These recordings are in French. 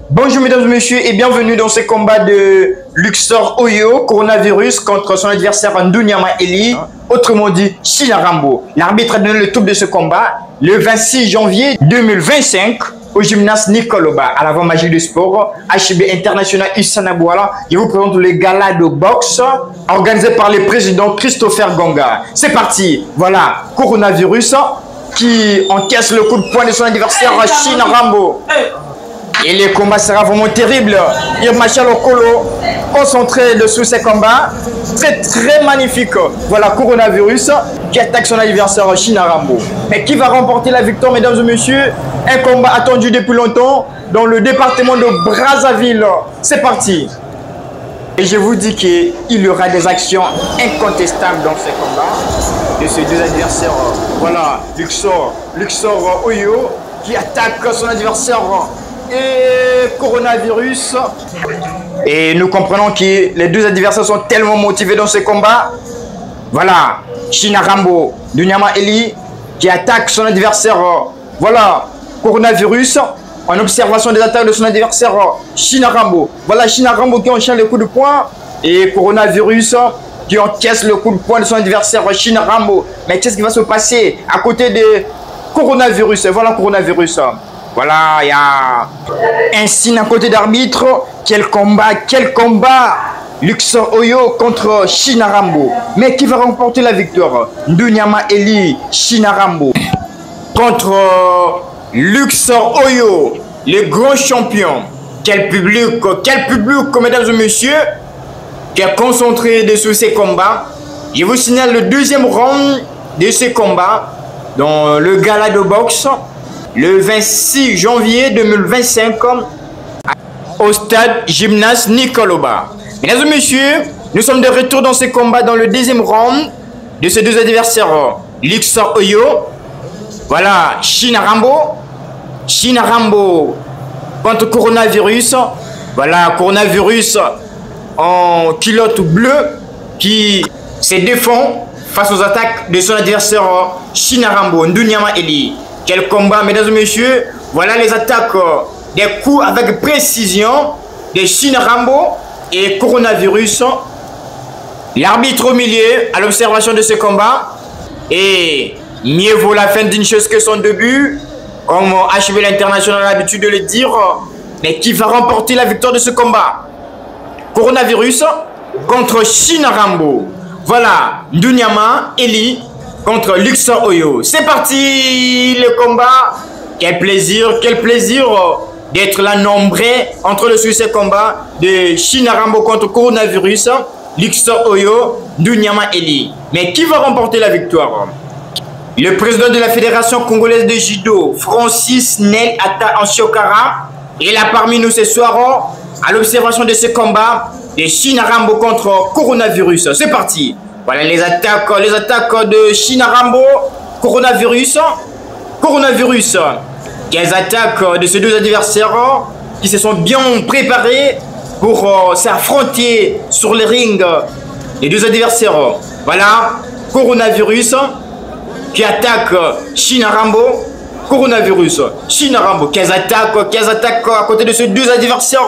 Bonjour mesdames et messieurs et bienvenue dans ce combat de Luxor Oyo, coronavirus contre son adversaire Ndunyama Eli, autrement dit China Rambo. L'arbitre a donné le top de ce combat le 26 janvier 2025 au gymnase Nicoloba à l'avant-magie du sport HB International Usanabouala. Je vous présente le gala de boxe organisé par le président Christopher Gonga. C'est parti, voilà, coronavirus qui encaisse le coup de poing de son adversaire China Rambo. Et le combat sera vraiment terrible. Irmachal Okolo, concentré dessus ces combats. C'est très magnifique. Voilà, coronavirus qui attaque son adversaire China Rambo. Mais qui va remporter la victoire, mesdames et messieurs? Un combat attendu depuis longtemps dans le département de Brazzaville. C'est parti. Et je vous dis qu'il y aura des actions incontestables dans ces combats de ces deux adversaires. Voilà, Luxor Oyo qui attaque son adversaire et coronavirus. Et nous comprenons que les deux adversaires sont tellement motivés dans ce combat. Voilà, China Rambo, Ndunyama Eli qui attaque son adversaire. Voilà, coronavirus en observation des attaques de son adversaire China Rambo. Voilà, China Rambo qui enchaîne le coup de poing et coronavirus qui encaisse le coup de poing de son adversaire China Rambo. Mais qu'est-ce qui va se passer à côté de coronavirus? Voilà, coronavirus. Voilà, il y a un signe à côté d'arbitre. Quel combat! Luxor Oyo contre China Rambo. Mais qui va remporter la victoire? Ndunyama Eli, China Rambo contre Luxor Oyo, le grand champion. Quel public, mesdames et messieurs, qui est concentré dessus ces combats. Je vous signale le deuxième round de ces combats dans le gala de boxe le 26 janvier 2025 au stade gymnase Nicoloba. Mesdames et messieurs, nous sommes de retour dans ce combat dans le deuxième round de ces deux adversaires. Luxor Oyo, voilà, China Rambo contre coronavirus. Voilà, coronavirus en culotte bleue qui se défend face aux attaques de son adversaire China Rambo, Ndunyama Eli. Quel combat, mesdames et messieurs. Voilà les attaques, des coups avec précision de China Rambo et coronavirus. L'arbitre au milieu à l'observation de ce combat. Et mieux vaut la fin d'une chose que son début, comme HB International a l'habitude de le dire. Mais qui va remporter la victoire de ce combat? Coronavirus contre China Rambo. Voilà, Ndunyama Eli contre Luxor Oyo. C'est parti le combat. Quel plaisir d'être là nombreux entre le succès combat de China Rambo contre coronavirus, Luxor Oyo, Ndunyama Eli. Mais qui va remporter la victoire? Le président de la Fédération congolaise de judo, Francis Nel Ata Ansiokara, est là parmi nous ce soir à l'observation de ce combat de China Rambo contre coronavirus. C'est parti. Voilà les attaques de China Rambo, coronavirus. Quelles attaques de ces deux adversaires qui se sont bien préparés pour s'affronter sur le ring. Les deux adversaires. Voilà, coronavirus qui attaque China Rambo. Coronavirus, China Rambo. Quelles attaques à côté de ces deux adversaires.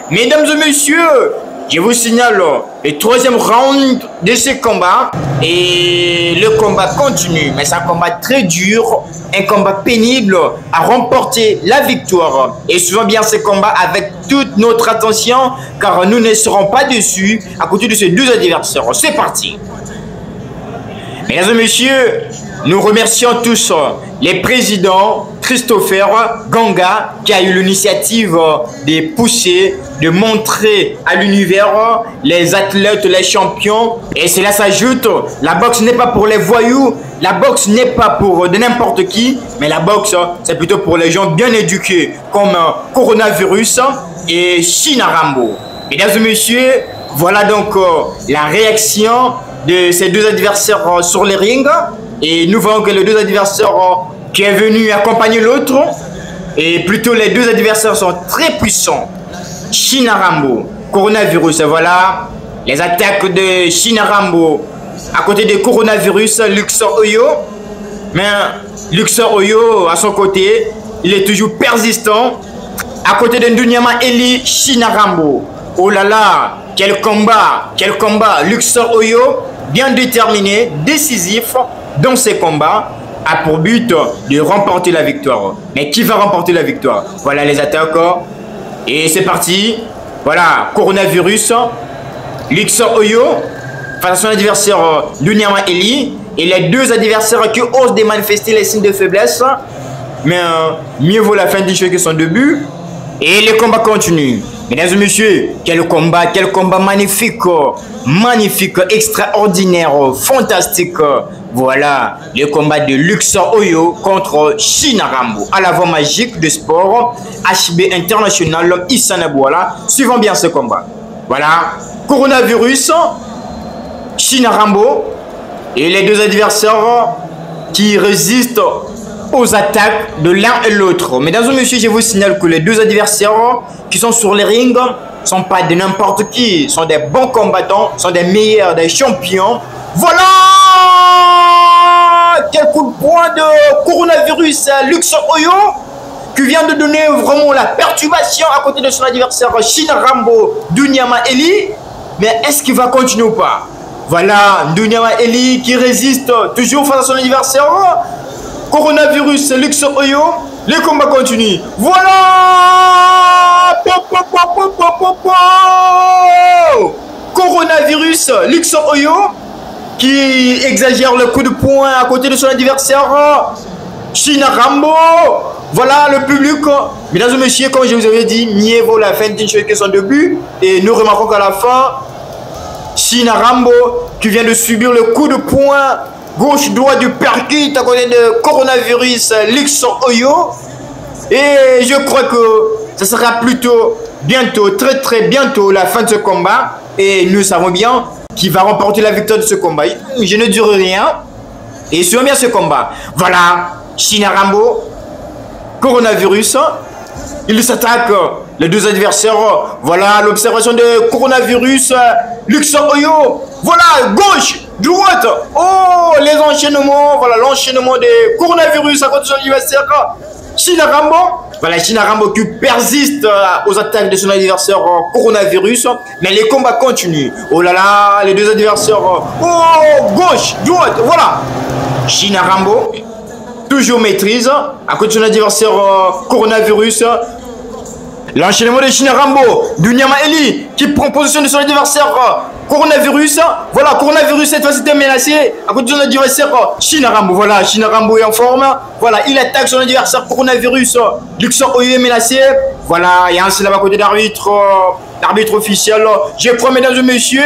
Mesdames et messieurs, je vous signale le troisième round de ce combat. Et le combat continue. Mais c'est un combat très dur. Un combat pénible à remporter la victoire. Et suivons bien ce combat avec toute notre attention. Car nous ne serons pas dessus à côté de ces deux adversaires. C'est parti. Mesdames et messieurs, nous remercions tous les présidents Christopher Gonga qui a eu l'initiative de pousser, de montrer à l'univers les athlètes, les champions. Et cela s'ajoute, la boxe n'est pas pour les voyous, la boxe n'est pas pour de n'importe qui, mais la boxe c'est plutôt pour les gens bien éduqués comme coronavirus et China Rambo. Mesdames et messieurs, voilà donc la réaction de ces deux adversaires sur les rings. Et nous voyons que les deux adversaires qui est venu accompagner l'autre, et plutôt les deux adversaires sont très puissants. China Rambo, coronavirus, voilà les attaques de China Rambo à côté de coronavirus, Luxor Oyo. Mais Luxor Oyo, à son côté, il est toujours persistant. à côté de Ndunyama Eli, China Rambo. Oh là là, quel combat, quel combat. Luxor Oyo, bien déterminé, décisif dans ces combats, a pour but de remporter la victoire. Mais qui va remporter la victoire? Voilà les attaques. Et c'est parti. Voilà, coronavirus. Luxor Oyo, face à son adversaire Ndunyama Eli. Et les deux adversaires qui osent de manifester les signes de faiblesse. Mais mieux vaut la fin des choses que son début. Et le combat continue. Mesdames et messieurs, quel combat magnifique, magnifique, extraordinaire, fantastique. Voilà, le combat de Luxor Oyo contre China Rambo. À la voix magique de sport, HB International, Issanabou. Voilà, suivons bien ce combat. Voilà, coronavirus, China Rambo et les deux adversaires qui résistent aux attaques de l'un et l'autre. Mesdames et messieurs, je vous signale que les deux adversaires qui sont sur les rings ne sont pas de n'importe qui, sont des bons combattants, sont des meilleurs, des champions. Voilà! Quel coup de poing de coronavirus Luxor Oyo qui vient de donner vraiment la perturbation à côté de son adversaire China Rambo, Ndunyama Eli. Mais est-ce qu'il va continuer ou pas? Voilà, Ndunyama Eli qui résiste toujours face à son adversaire. Coronavirus, Luxor Oyo, le combat continue. Voilà! Coronavirus, Luxor Oyo, qui exagère le coup de poing à côté de son adversaire, China Rambo. Voilà le public. Mesdames et messieurs, comme je vous avais dit, mieux vaut la fin d'une chose que son début. Et nous remarquons qu'à la fin, China Rambo, qui vient de subir le coup de poing gauche-droit du percute à côté de coronavirus Luxor Oyo. Et je crois que ce sera plutôt bientôt, très très bientôt la fin de ce combat. Et nous savons bien qui va remporter la victoire de ce combat. Je ne dure rien. Et suivons bien ce combat. Voilà, China Rambo, coronavirus. Il s'attaque les deux adversaires. Voilà l'observation de coronavirus Luxor Oyo. Voilà, gauche, droite. Oh, les enchaînements. Voilà l'enchaînement de coronavirus à côté de son adversaire China Rambo. Voilà China Rambo qui persiste aux attaques de son adversaire coronavirus. Mais les combats continuent. Oh là là, les deux adversaires. Oh, gauche, droite. Voilà. China Rambo toujours maîtrise à côté de son adversaire coronavirus. L'enchaînement de China Rambo, Ndunyama Eli qui prend position de son adversaire coronavirus. Voilà, coronavirus cette fois-ci est menacé à côté de son adversaire China Rambo. Voilà, China Rambo est en forme. Voilà, il attaque son adversaire coronavirus. Luxor Oyo est menacé. Voilà, il y a un syllabe à côté d'arbitre. L'arbitre officiel. Je crois, mesdames et messieurs,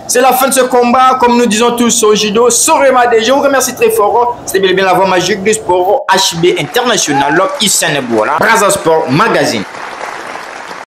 c'est la fin de ce combat. Comme nous disons tous au judo, Soremade. Je vous remercie très fort. C'était bien la voix magique du sport HB International. Issanabou. Voilà, Braza Sport Magazine.